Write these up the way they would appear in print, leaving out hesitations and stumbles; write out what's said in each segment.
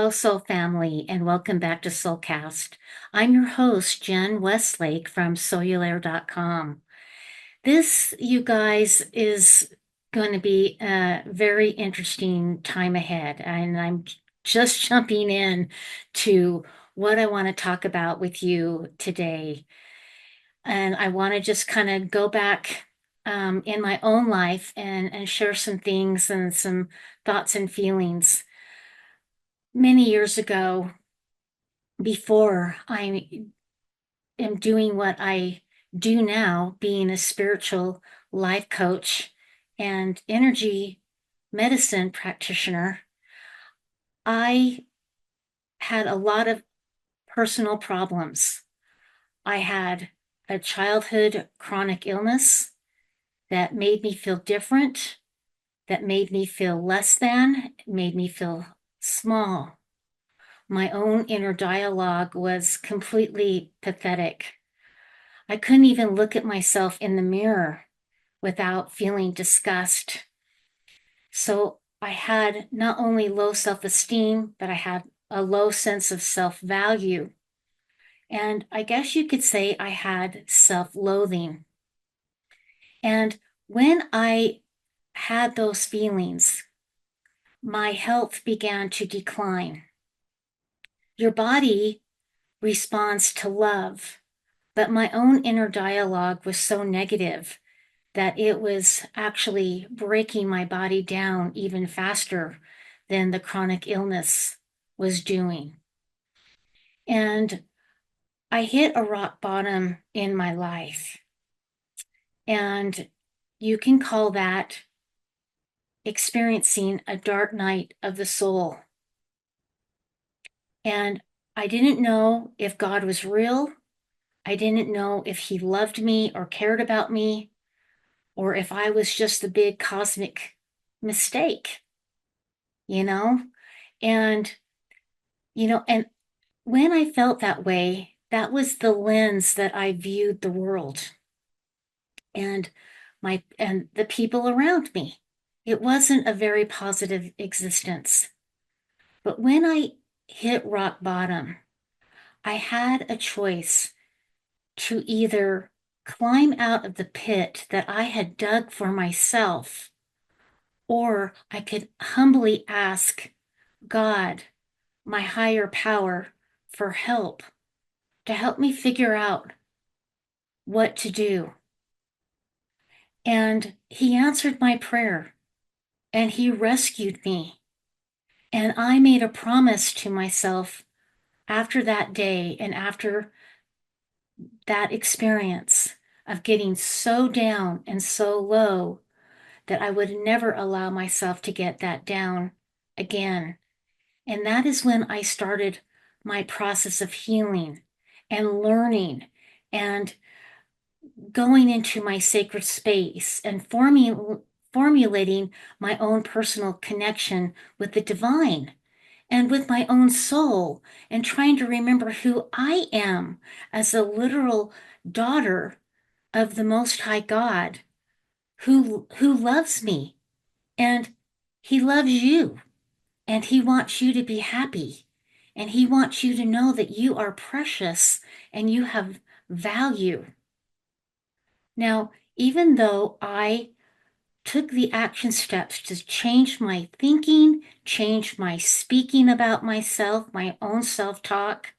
Hello, Soul Family, and welcome back to SoulCast. I'm your host, Jen Westlake from Soululaire.com. This, you guys, is going to be a very interesting time ahead, and I'm just jumping in to what I want to talk about with you today. And I want to just kind of go back in my own life and share some things and some thoughts and feelings. Many years ago, before I am doing what I do now, being a spiritual life coach and energy medicine practitioner, I had a lot of personal problems. I had a childhood chronic illness that made me feel different, that made me feel less than, made me feel small. My own inner dialogue was completely pathetic. I couldn't even look at myself in the mirror without feeling disgust. So I had not only low self esteem, but I had a low sense of self value. And I guess you could say I had self loathing. And when I had those feelings, my health began to decline. Your body responds to love, but my own inner dialogue was so negative that it was actually breaking my body down even faster than the chronic illness was doing. And I hit a rock bottom in my life. And you can call that experiencing a dark night of the soul. And I didn't know if God was real. I didn't know if he loved me or cared about me, or if I was just a big cosmic mistake, you know? And, and when I felt that way, that was the lens that I viewed the world and the people around me. It wasn't a very positive existence. But when I hit rock bottom, I had a choice to either climb out of the pit that I had dug for myself, or I could humbly ask God, my higher power, for help to help me figure out what to do. And he answered my prayer and he rescued me. And I made a promise to myself after that day and after that experience of getting so down and so low that I would never allow myself to get that down again. And that is when I started my process of healing and learning and going into my sacred space and formulating my own personal connection with the divine and with my own soul and trying to remember who I am as a literal daughter of the Most High God who loves me, and he loves you, and he wants you to be happy, and he wants you to know that you are precious and you have value. Now, even though I took the action steps to change my thinking, change my speaking about myself, my own self talk,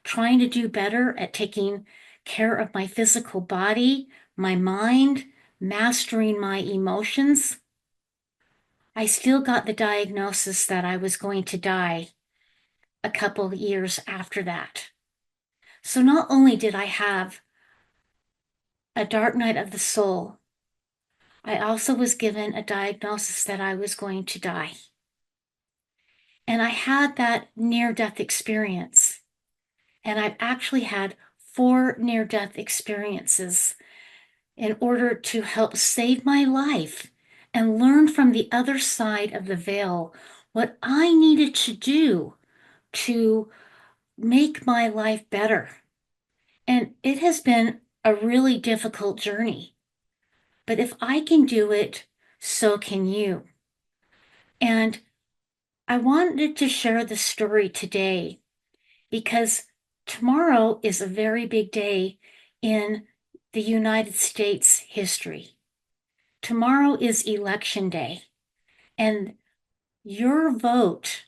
trying to do better at taking care of my physical body, my mind, mastering my emotions, I still got the diagnosis that I was going to die a couple of years after that. So not only did I have a dark night of the soul, I also was given a diagnosis that I was going to die. And I had that near death experience. And I've actually had 4 near death experiences in order to help save my life and learn from the other side of the veil what I needed to do to make my life better. And it has been a really difficult journey. But if I can do it, so can you. And I wanted to share the story today because tomorrow is a very big day in the United States history. Tomorrow is election day, and your vote,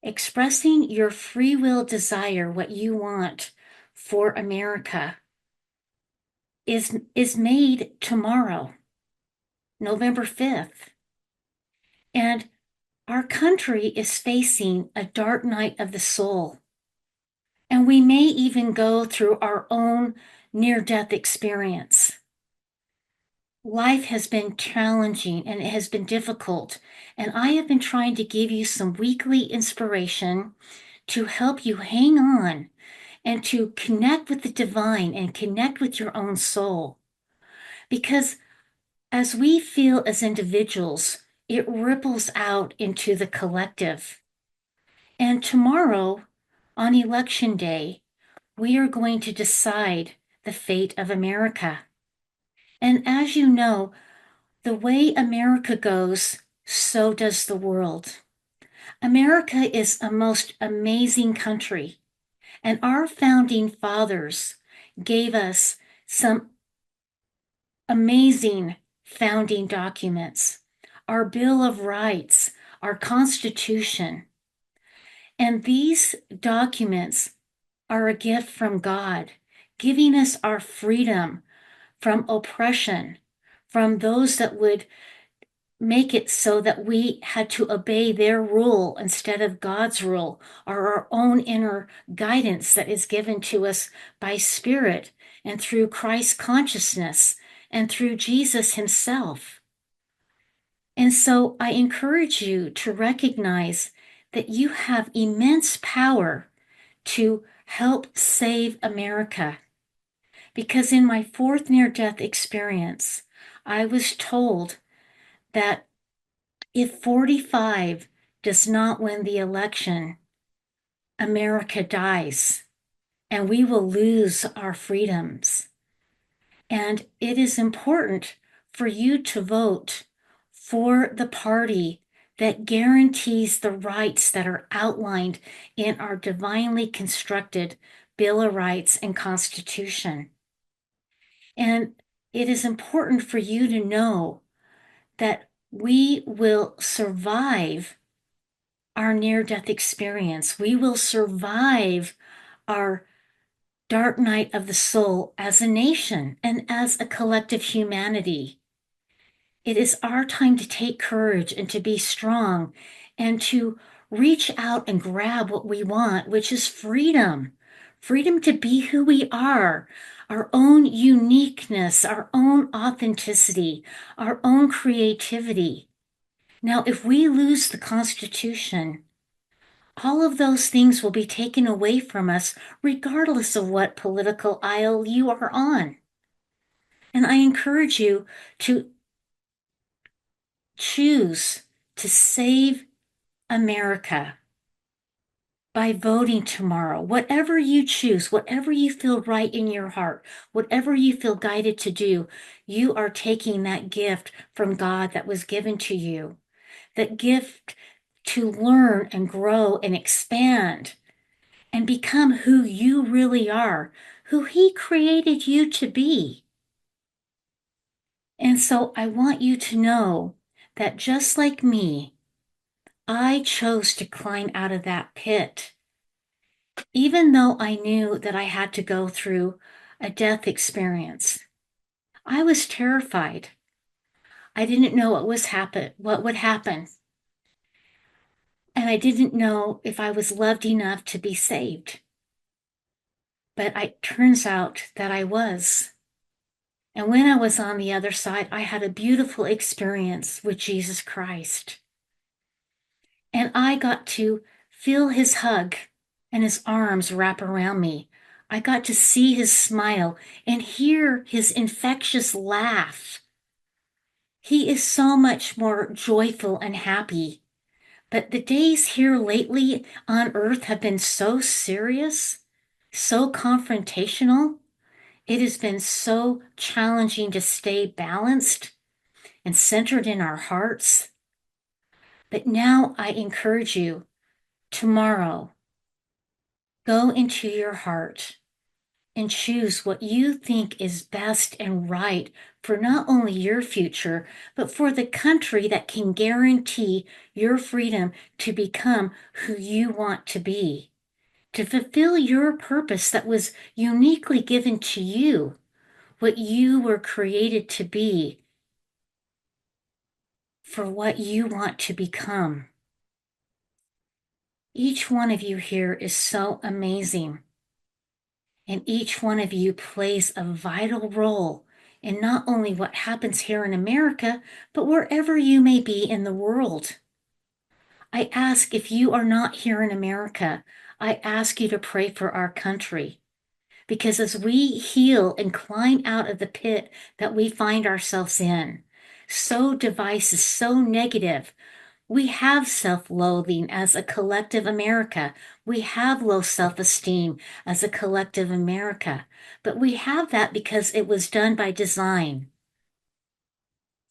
expressing your free will desire, what you want for America, is made tomorrow, November 5th. And our country is facing a dark night of the soul. And we may even go through our own near-death experience. Life has been challenging and it has been difficult. And I have been trying to give you some weekly inspiration to help you hang on and to connect with the divine and connect with your own soul. Because as we feel as individuals, it ripples out into the collective. And tomorrow, on Election Day, we are going to decide the fate of America. And as you know, the way America goes, so does the world. America is a most amazing country, and our founding fathers gave us some amazing founding documents, our Bill of Rights, our Constitution. And these documents are a gift from God, giving us our freedom from oppression, from those that would make it so that we had to obey their rule instead of God's rule, or our own inner guidance that is given to us by Spirit and through Christ consciousness and through Jesus himself. And so I encourage you to recognize that you have immense power to help save America. Because in my fourth near-death experience, I was told that if 45 does not win the election, America dies and we will lose our freedoms. And it is important for you to vote for the party that guarantees the rights that are outlined in our divinely constructed Bill of Rights and Constitution. And it is important for you to know that we will survive our near-death experience. We will survive our dark night of the soul as a nation and as a collective humanity. It is our time to take courage and to be strong and to reach out and grab what we want, which is freedom. Freedom to be who we are, our own uniqueness, our own authenticity, our own creativity. Now, if we lose the Constitution, all of those things will be taken away from us, regardless of what political aisle you are on. And I encourage you to choose to save America by voting tomorrow. Whatever you choose, whatever you feel right in your heart, whatever you feel guided to do, you are taking that gift from God that was given to you. That gift to learn and grow and expand and become who you really are, who He created you to be. And so I want you to know that just like me, I chose to climb out of that pit, even though I knew that I had to go through a death experience. I was terrified. I didn't know what would happen. And I didn't know if I was loved enough to be saved. But it turns out that I was. And when I was on the other side, I had a beautiful experience with Jesus Christ. And I got to feel his hug and his arms wrap around me. I got to see his smile and hear his infectious laugh. He is so much more joyful and happy. But the days here lately on earth have been so serious, so confrontational. It has been so challenging to stay balanced and centered in our hearts. But now I encourage you, tomorrow, go into your heart and choose what you think is best and right for not only your future, but for the country that can guarantee your freedom to become who you want to be, to fulfill your purpose that was uniquely given to you, what you were created to be, for what you want to become. Each one of you here is so amazing. And each one of you plays a vital role in not only what happens here in America, but wherever you may be in the world. I ask, if you are not here in America, I ask you to pray for our country. Because as we heal and climb out of the pit that we find ourselves in, so divisive, so negative, we have self-loathing as a collective America. We have low self-esteem as a collective America. But we have that because it was done by design.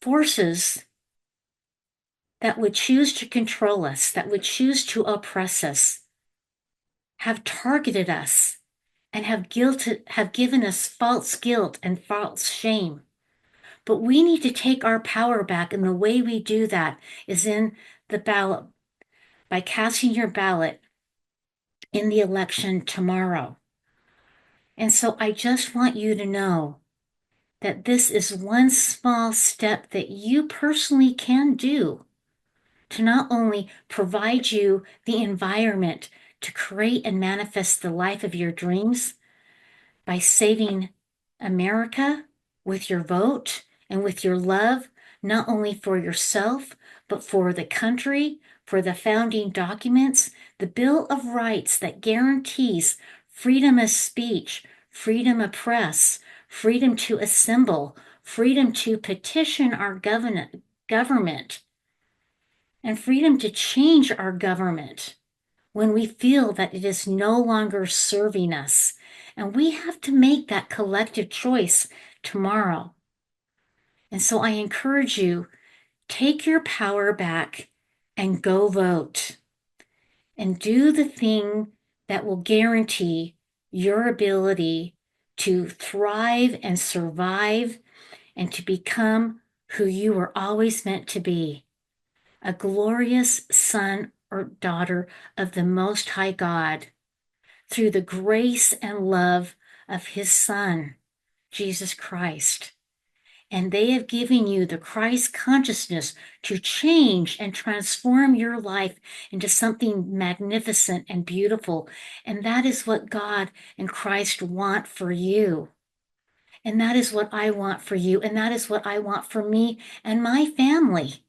Forces that would choose to control us, that would choose to oppress us, have targeted us and have given us false guilt and false shame. But we need to take our power back, and the way we do that is in the ballot, by casting your ballot in the election tomorrow. And so I just want you to know that this is one small step that you personally can do to not only provide you the environment to create and manifest the life of your dreams by saving America with your vote and with your love, not only for yourself, but for the country, for the founding documents, the Bill of Rights that guarantees freedom of speech, freedom of press, freedom to assemble, freedom to petition our government, and freedom to change our government when we feel that it is no longer serving us. And we have to make that collective choice tomorrow. And so I encourage you, take your power back and go vote. And do the thing that will guarantee your ability to thrive and survive and to become who you were always meant to be, a glorious son or daughter of the Most High God, through the grace and love of his Son, Jesus Christ. And they have given you the Christ consciousness to change and transform your life into something magnificent and beautiful. And that is what God and Christ want for you. And that is what I want for you. And that is what I want for me and my family.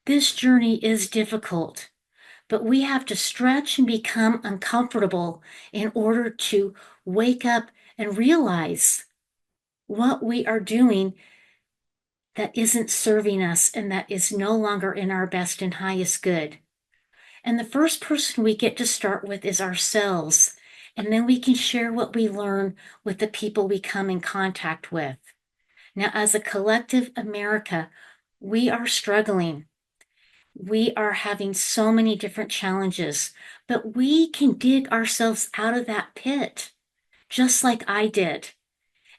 This journey is difficult, but we have to stretch and become uncomfortable in order to wake up and realize what we are doing that isn't serving us and that is no longer in our best and highest good. And the first person we get to start with is ourselves. And then we can share what we learn with the people we come in contact with. Now, as a collective America, we are struggling. We are having so many different challenges, but we can dig ourselves out of that pit, just like I did.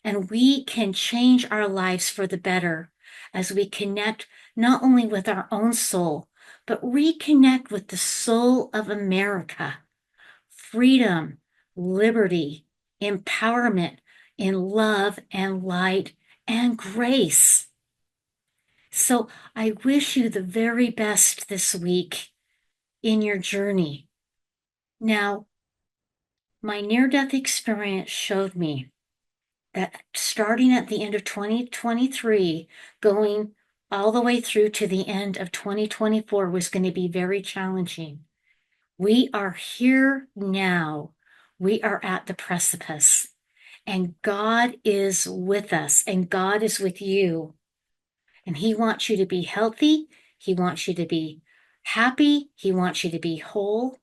And we can change our lives for the better as we connect not only with our own soul, but reconnect with the soul of America. Freedom, liberty, empowerment in love and light and grace. So I wish you the very best this week in your journey. Now, my near-death experience showed me that starting at the end of 2023, going all the way through to the end of 2024 was going to be very challenging. We are here now. We are at the precipice, and God is with us, and God is with you. And He wants you to be healthy. He wants you to be happy. He wants you to be whole.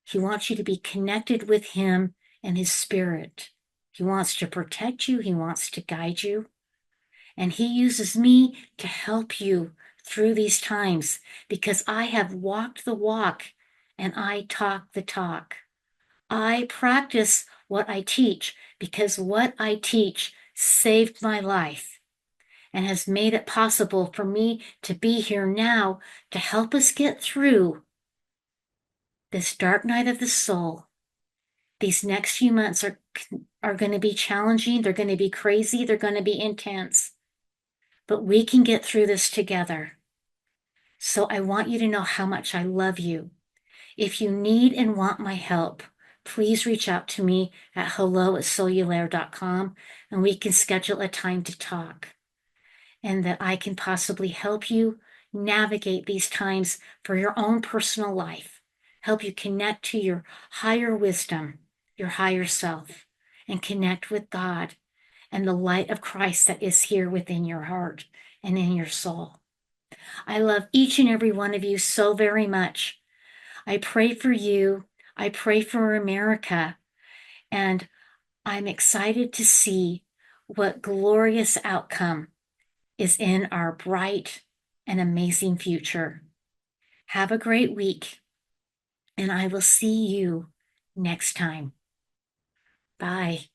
He wants you to be connected with Him and His Spirit. He wants to protect you. He wants to guide you. And He uses me to help you through these times because I have walked the walk and I talk the talk. I practice what I teach because what I teach saved my life and has made it possible for me to be here now to help us get through this dark night of the soul. These next few months are going to be challenging. They're going to be crazy. They're going to be intense. But we can get through this together. So I want you to know how much I love you. If you need and want my help, please reach out to me at hello@soululaire.com and we can schedule a time to talk and that I can possibly help you navigate these times for your own personal life, help you connect to your higher wisdom, your higher self, and connect with God and the light of Christ that is here within your heart and in your soul. I love each and every one of you so very much. I pray for you. I pray for America. And I'm excited to see what glorious outcome is in our bright and amazing future. Have a great week, and I will see you next time. Bye.